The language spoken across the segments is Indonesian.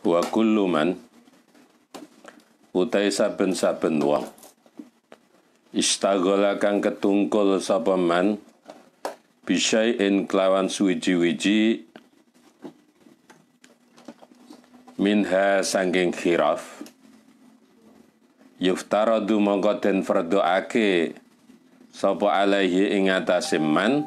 Wa kullu man utai saben-saben wong istaghala kang ketungkul sapa man bisyai'in kelawan suwiji-wiji minha sangking khiraf yuftaradu mongko den fardhoake sapa alaihi ing atase man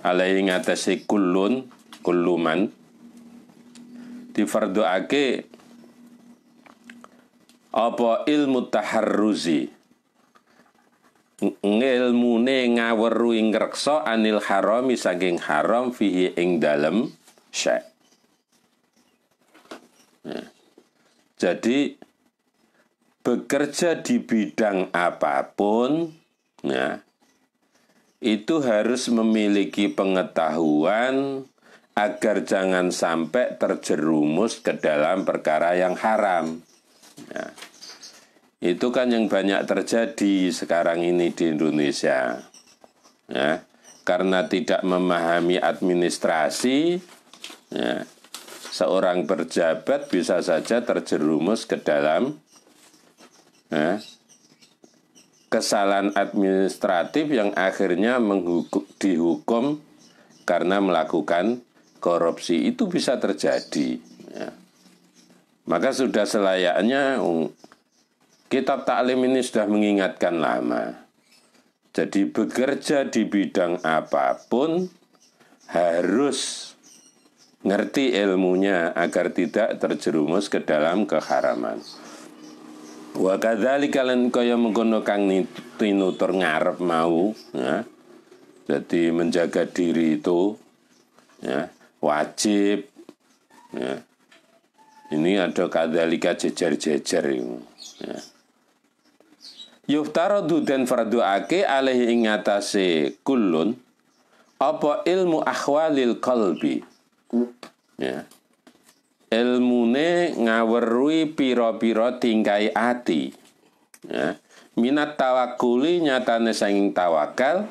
alaihi ing atase kulluman difardhoake apa ilmu taharruzi ngilmune ngaweru ing ngreksa anil harami saking haram fihi ing dalem syai'. Jadi bekerja di bidang apapun itu harus memiliki pengetahuan agar jangan sampai terjerumus ke dalam perkara yang haram. Itu kan yang banyak terjadi sekarang ini di Indonesia. Karena tidak memahami administrasi, seorang pejabat bisa saja terjerumus ke dalam kesalahan administratif yang akhirnya dihukum karena melakukan korupsi. Itu bisa terjadi. Maka sudah selayaknya kitab taklim ini sudah mengingatkan lama. Jadi bekerja di bidang apapun harus ngerti ilmunya agar tidak terjerumus ke dalam keharaman. Wa kadzalika lan kaya mengkono kang tinutur ngarep mau, jadi menjaga diri itu wajib. Ini ada kadzalika jejer-jejer itu. Yuftaradu dan farduake alaihi ing atase kullun apa ilmu ahwalil qalbi. Ilmune ngawerui pira-pira tingkai ati. Minat tawakkuli nyatane sanging tawakal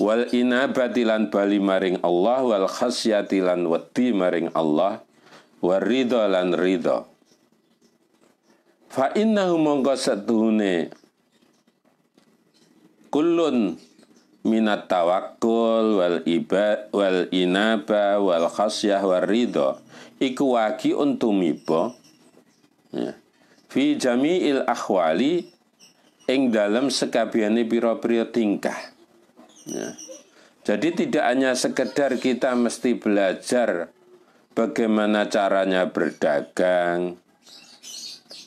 wal inabati lan bali maring Allah wal khasyati lan wedi maring Allah war ridha lan ridha. Fa innahu mongko setuhune kullun minat tawakkul wal inaba wal khasyah war ridha iku waqi'un tumiba fi jami'il akhwali ing dalam sekabehane pira-pira tingkah. Jadi tidak hanya sekedar kita mesti belajar bagaimana caranya berdagang,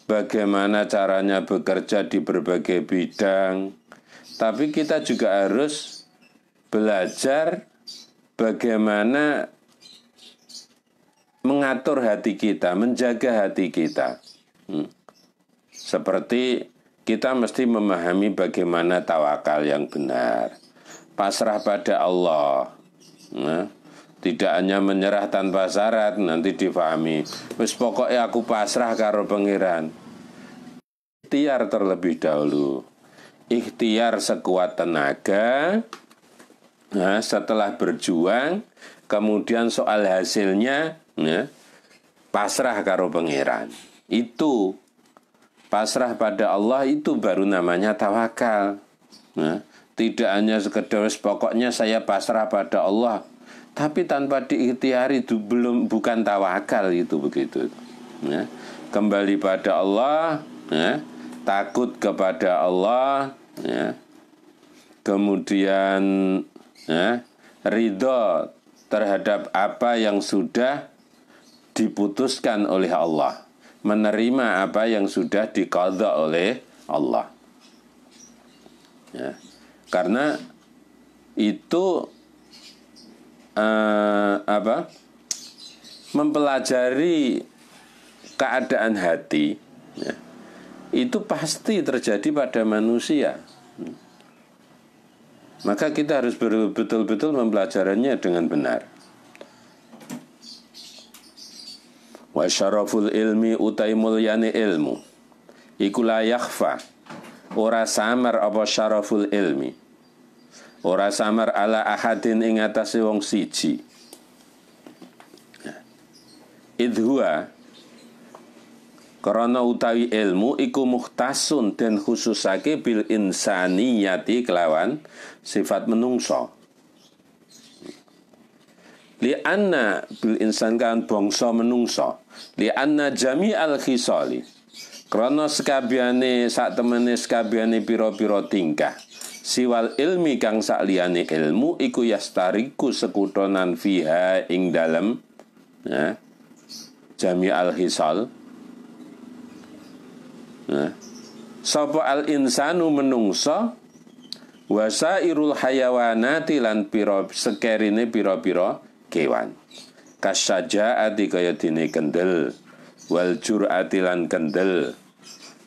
bagaimana caranya bekerja di berbagai bidang, tapi kita juga harus belajar bagaimana mengatur hati kita, menjaga hati kita. Seperti kita mesti memahami bagaimana tawakal yang benar, pasrah pada Allah. Tidak hanya menyerah tanpa syarat, nanti difahami wis pokoknya aku pasrah karo pangeran. Ikhtiar terlebih dahulu, ikhtiar sekuat tenaga. Setelah berjuang, kemudian soal hasilnya pasrah karo pangeran. Itu pasrah pada Allah, itu baru namanya tawakal. Tidak hanya sekedar pokoknya saya pasrah pada Allah, tapi tanpa diikhtiari itu bukan tawakal itu begitu. Kembali pada Allah, takut kepada Allah, kemudian ridho terhadap apa yang sudah diputuskan oleh Allah, menerima apa yang sudah diqadha oleh Allah. Karena itu mempelajari keadaan hati itu pasti terjadi pada manusia. Maka kita harus betul-betul mempelajarinya dengan benar. Wa syaraful ilmi utai mulyani ilmu iku la yakhfa, ora samar apa syaraful ilmi, ora samar ala ahadin ing atase wong siji. Idhuwa Karena utawi ilmu iku mukhtasun dan khususake bil insaniyati kelawan sifat menungso. Li anna bil insan kan bangsa menungso. Li anna jami'al khisali. Karena sekabiane sak temene sekabiane pira-pira tingkah. Siwal ilmi kang sakliyane ilmu iku yastariku sekutonan fiha ing dalem ya, jami'al khisal. Sapa al insanu menungso wasairul hayawanati lan pira sekerine pira-pira kewan kasyajaati kaya dene kendel wal jur'ati lan kendel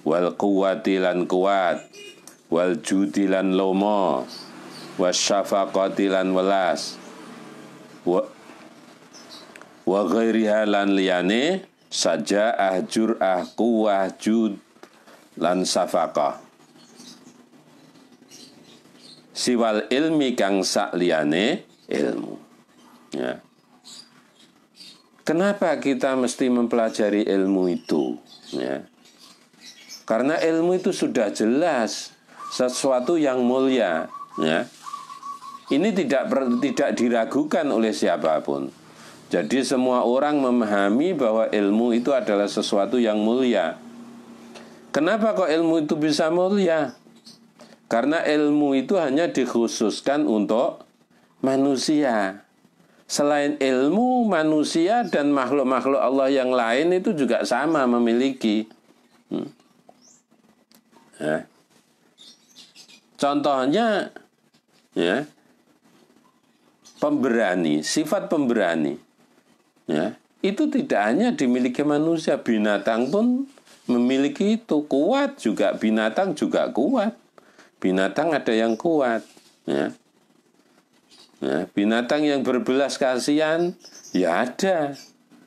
wal quwwati lan kuat wal judi lan lomo wasyafaqati lan welas wa ghairiha lan liyane sajaah jur'ah quwwah jud lan safaqah siwal ilmi kang sakliyane ilmu ya. Kenapa kita mesti mempelajari ilmu itu ya? Karena ilmu itu sudah jelas sesuatu yang mulia ya. Ini tidak diragukan oleh siapapun. Jadi semua orang memahami bahwa ilmu itu adalah sesuatu yang mulia. Kenapa kok ilmu itu bisa mulia? Karena ilmu itu hanya dikhususkan untuk manusia. Selain ilmu, manusia dan makhluk-makhluk Allah yang lain itu juga sama memiliki. Ya. Contohnya, ya, pemberani, sifat pemberani. Ya, itu tidak hanya dimiliki manusia, binatang pun memiliki itu. Kuat juga, binatang juga kuat. Binatang ada yang kuat ya. Ya, binatang yang berbelas kasihan ya ada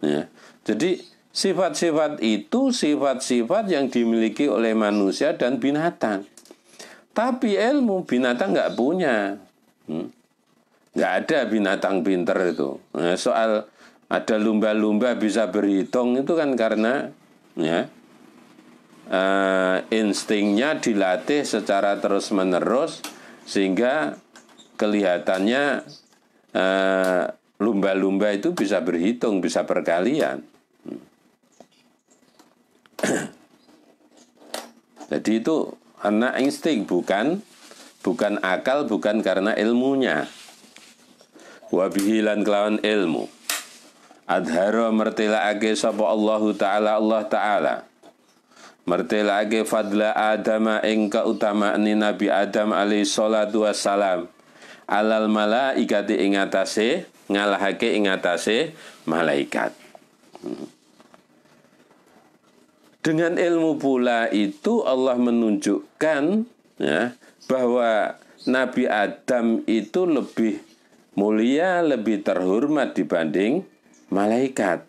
ya. Jadi sifat-sifat itu sifat-sifat yang dimiliki oleh manusia dan binatang. Tapi ilmu binatang nggak punya. Nggak ada binatang pinter itu ya, soal ada lumba-lumba bisa berhitung itu kan karena ya instingnya dilatih secara terus-menerus sehingga kelihatannya lumba-lumba itu bisa berhitung, bisa perkalian. Jadi itu karena insting, bukan akal, bukan karena ilmunya. Wabihilan kelawan ilmu adhara mertilaake sapa Allahu Ta'ala Allah Ta'ala mertelake fadla Adama ing keutamaan Nabi Adam alaihi salatu wassalam alal malaikati ing atase ngalahake ing atase malaikat. Dengan ilmu pula itu Allah menunjukkan ya, bahwa Nabi Adam itu lebih mulia, lebih terhormat dibanding malaikat.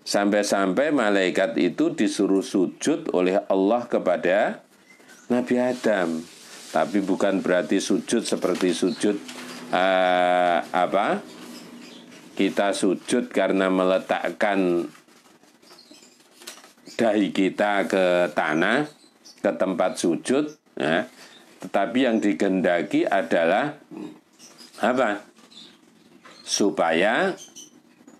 Sampai-sampai malaikat itu disuruh sujud oleh Allah kepada Nabi Adam. Tapi bukan berarti sujud seperti sujud kita sujud karena meletakkan dahi kita ke tanah, ke tempat sujud ya. Tetapi yang digendaki adalah apa? Supaya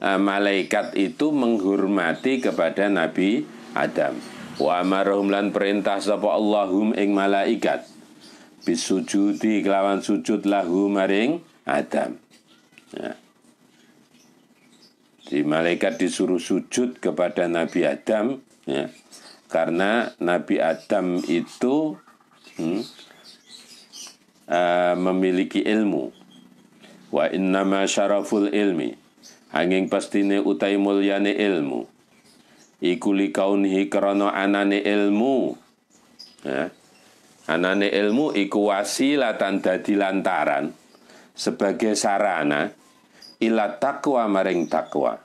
malaikat itu menghormati kepada Nabi Adam. Wa amarahum lan perintah sapa Allahum ing malaikat bisujudi kelawan sujud lahu maring Adam. Ya. Di malaikat disuruh sujud kepada Nabi Adam ya. Karena Nabi Adam itu memiliki ilmu. Wa innama syaraful ilmi angin pastine utai mulyane ilmu iku likaunhi krana anane ilmu ya. Anane ilmu iku wasilatan dadi lantaran sebagai sarana ila taqwa maring taqwa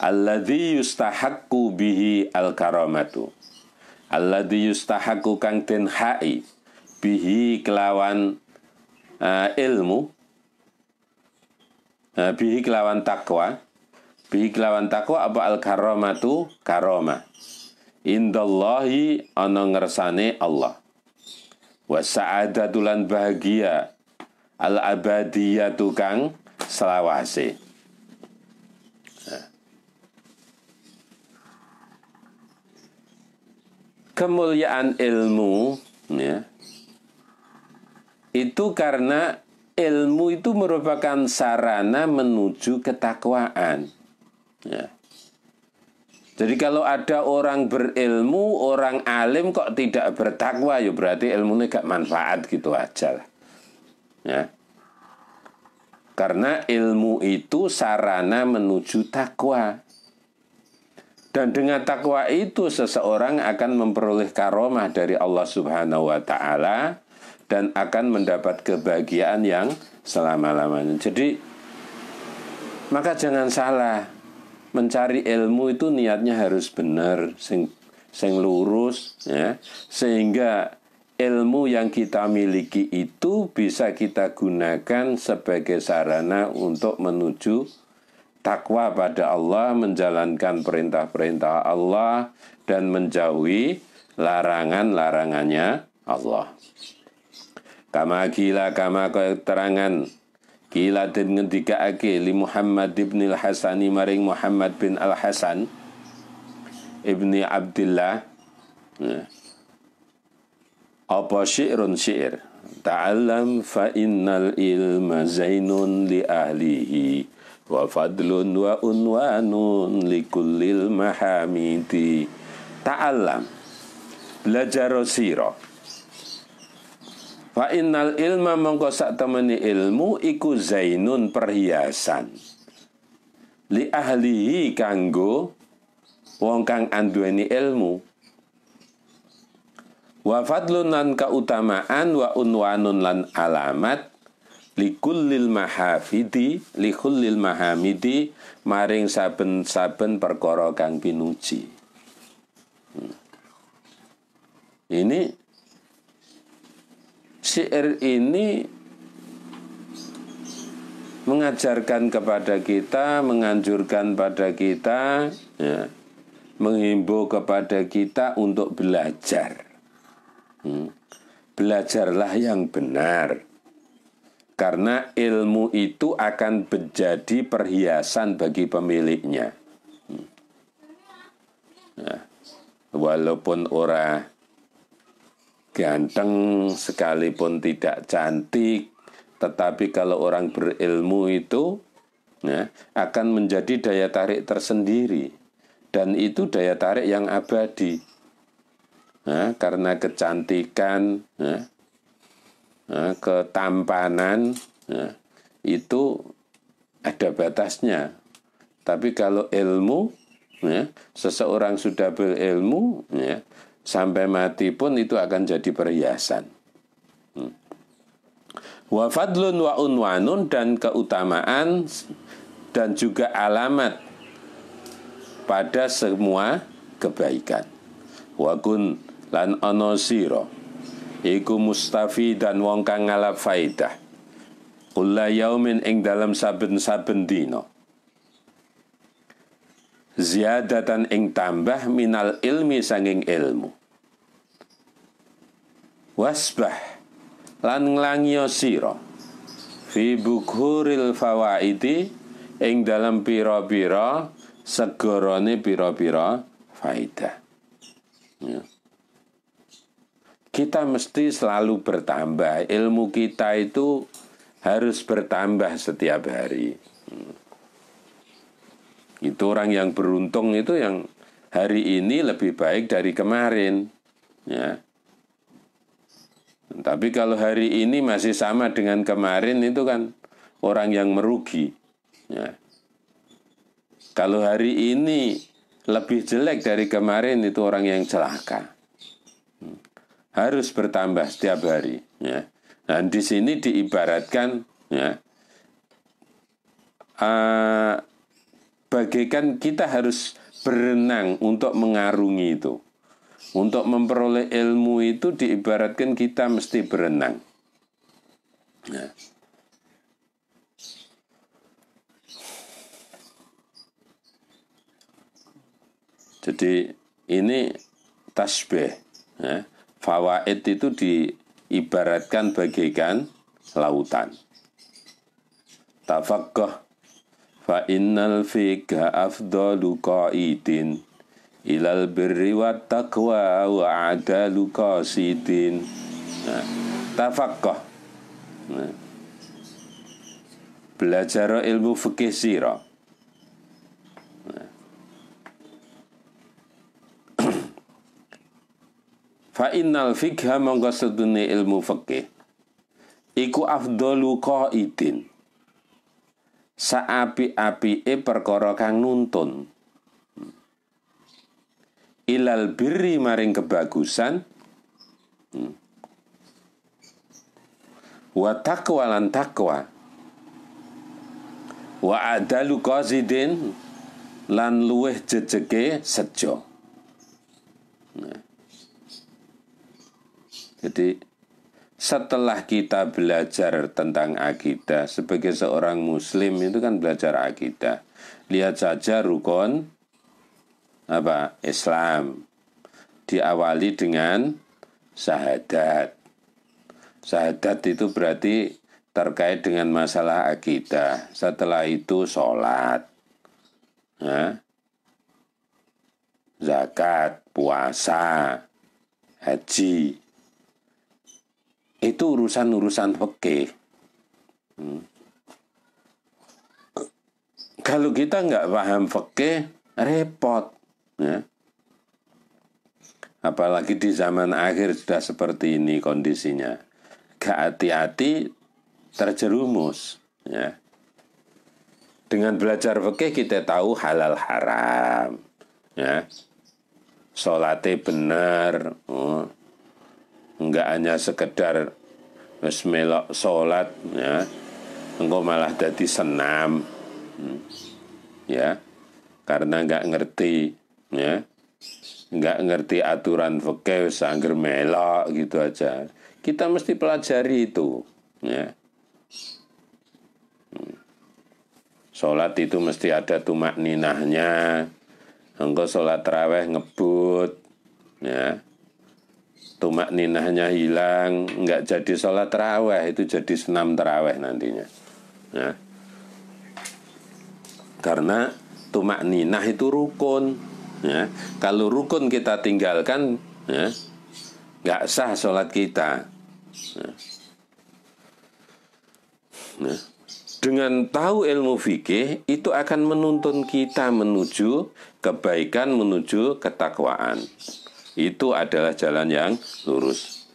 alladzi yustahaqqu bihi al-karamatu alladzi yustahaqqu kang den hai bihi kelawan ilmu bihi kelawan takwa Bi kelawan takwa apa al karamatu karomah. Indallahi ana ngersane Allah. Wa sa'adatulan bahagia al abadiyatu kang selawase. Kemuliaan ilmu ya, itu karena ilmu itu merupakan sarana menuju ketakwaan ya. Jadi kalau ada orang berilmu, orang alim kok tidak bertakwa, ya berarti ilmunya gak manfaat gitu aja lah ya. Karena ilmu itu sarana menuju takwa. Dan dengan takwa itu seseorang akan memperoleh karomah dari Allah Subhanahu wa Ta'ala dan akan mendapat kebahagiaan yang selama-lamanya. Jadi maka jangan salah, mencari ilmu itu niatnya harus benar, sing lurus ya, sehingga ilmu yang kita miliki itu bisa kita gunakan sebagai sarana untuk menuju takwa pada Allah, menjalankan perintah-perintah Allah, dan menjauhi larangan-larangannya Allah. Kama keterangan kila dan ngendikaake li Muhammad ibn al-Hasani maring Muhammad bin al-Hasan ibni Abdillah apa syi'run syi'r ta'allam fa innal ilma zainun li ahlihi wa fadlun wa unwanun likullil mahamidi. Ta'allam, belajar sira. Fa innal ilma mongko sak temeni ilmu iku zainun perhiasan li ahlihi kanggo wong kang anduweni ilmu. Wa fadlun lan kautamaan wa unwanun lan alamat likullil mahamidi maring saben-saben perkara kang pinuji. Ini syair ini mengajarkan kepada kita, menganjurkan pada kita ya, menghimbau kepada kita untuk belajar. Belajarlah yang benar. Karena ilmu itu akan menjadi perhiasan bagi pemiliknya. Nah, walaupun orang ganteng sekalipun tidak cantik, tetapi kalau orang berilmu itu ya, akan menjadi daya tarik tersendiri. Dan itu daya tarik yang abadi. Nah, karena kecantikan, ya, ketampanan ya, itu ada batasnya. Tapi kalau ilmu ya, seseorang sudah berilmu ya, sampai mati pun itu akan jadi perhiasan. Wa fadlun wa unwanun, dan keutamaan dan juga alamat pada semua kebaikan. Wa kun lan ana sira iku mustafi dan wong kang ngalap faidah kulla yaumin ing dalam saben-saben dina ziyadatan ing tambah minal ilmi sanging ilmu. Wasbah lan nglangio sira fi bukhuril fawaidi ing dalam pira-pira segorone pira-pira faidah ya. Kita mesti selalu bertambah. Ilmu kita itu harus bertambah setiap hari. Itu orang yang beruntung itu yang hari ini lebih baik dari kemarin. Ya. Tapi kalau hari ini masih sama dengan kemarin itu kan orang yang merugi. Ya. Kalau hari ini lebih jelek dari kemarin itu orang yang celaka. Harus bertambah setiap hari ya. Dan di sini diibaratkan ya, bagaikan kita harus berenang untuk mengarungi itu. Untuk memperoleh ilmu itu diibaratkan kita mesti berenang ya. Jadi ini tasbih, ya. Fawaid itu diibaratkan bagaikan lautan. Tafaqqah fa innal fiqha afdalu qaidin ilal birri wat taqwa wa adalu qasidin. Nah, tafaqqah. Nah, belajar ilmu fikih sira. Fa innal fiqha mongko sedune ilmu fikih iku afdalu qaidin, saapi-apike perkara kang nuntun ilal birri maring kebagusan wa taqwa lan taqwa wa adalu qasidin lan luweh jejeke sejo. Nah, jadi setelah kita belajar tentang akidah sebagai seorang muslim itu kan belajar akidah. Lihat saja rukun apa Islam diawali dengan syahadat. Syahadat itu berarti terkait dengan masalah akidah. Setelah itu sholat, ya, zakat, puasa, haji. Itu urusan-urusan fikih. Kalau kita nggak paham fikih, repot, ya. Apalagi di zaman akhir sudah seperti ini kondisinya. Gak hati-hati terjerumus, ya. Dengan belajar fikih kita tahu halal haram, ya. Sholatnya benar, enggak hanya sekedar wis melok sholat, ya, engkau malah jadi senam, ya, karena enggak ngerti, ya, enggak ngerti aturan fikih, sangger melok gitu aja. Kita mesti pelajari itu, ya. Sholat itu mesti ada tumak ninahnya. Engkau sholat tarawih ngebut, ya. Tumak ninahnya hilang, enggak jadi sholat tarawih, itu jadi senam tarawih nantinya, ya. Karena tumak ninah itu rukun, ya. Kalau rukun kita tinggalkan, ya, enggak sah sholat kita, ya. Nah, dengan tahu ilmu fikih itu akan menuntun kita menuju kebaikan, menuju ketakwaan. Itu adalah jalan yang lurus.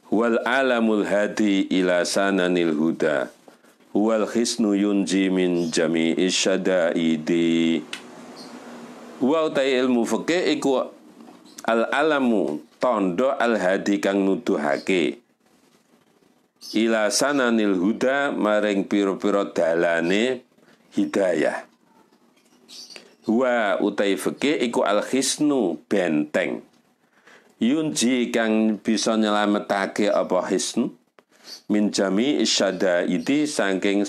Wal alamul hadi ila sananil huda wal khisnu yunji min jami'i syada'idi. Wa utai ilmu fikih iku al alamu tondo al hadi kang nuduhake ila sananil huda maring piro-piro dalane hidayah. Wa utai fikih iku al khisnu benteng yunji kang bisa nyelametake apa hisn min jami isyadaidi saking,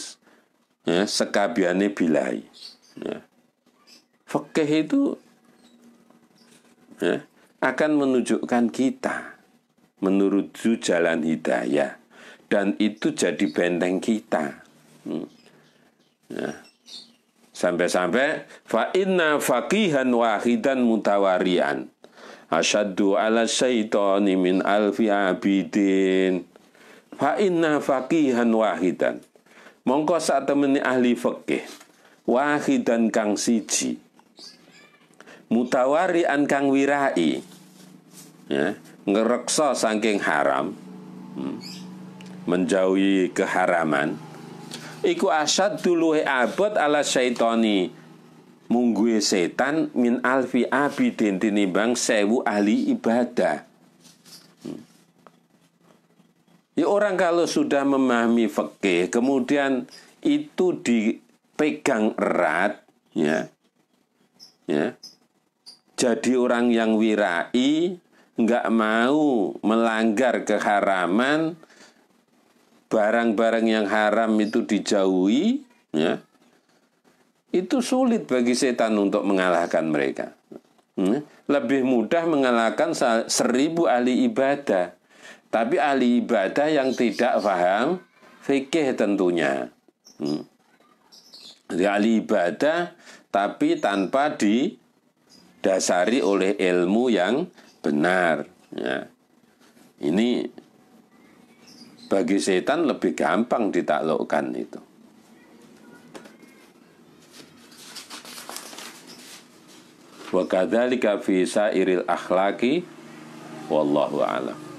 ya, sekabiane bilai, ya. Fikih itu, ya, akan menunjukkan kita menuju jalan hidayah dan itu jadi benteng kita, ya. Sampai-sampai fa inna faqihan wahidan mutawarian asyaddu ala syaitani min alfi abidin. Fa inna faqihan wahidan, mongko sak temene ahli fikih wahidan kang siji mutawarian kang wirai, ya, ngereksa saking haram, menjauhi keharaman, iku asyaddu luhe abot ala syaitani mungguhe setan min alfi abidin tinimbang 1000 ahli ibadah. Ya, orang kalau sudah memahami fikih kemudian itu dipegang erat, ya, ya, jadi orang yang wirai, enggak mau melanggar keharaman, barang-barang yang haram itu dijauhi, ya. Itu sulit bagi setan untuk mengalahkan mereka. lebih mudah mengalahkan 1000 ahli ibadah. Tapi ahli ibadah yang tidak paham fikih tentunya. Jadi ahli ibadah tapi tanpa didasari oleh ilmu yang benar. Ya. Ini bagi setan lebih gampang ditaklukkan itu. Wa kadzalika fi sairil akhlaqi wallahu a'lam.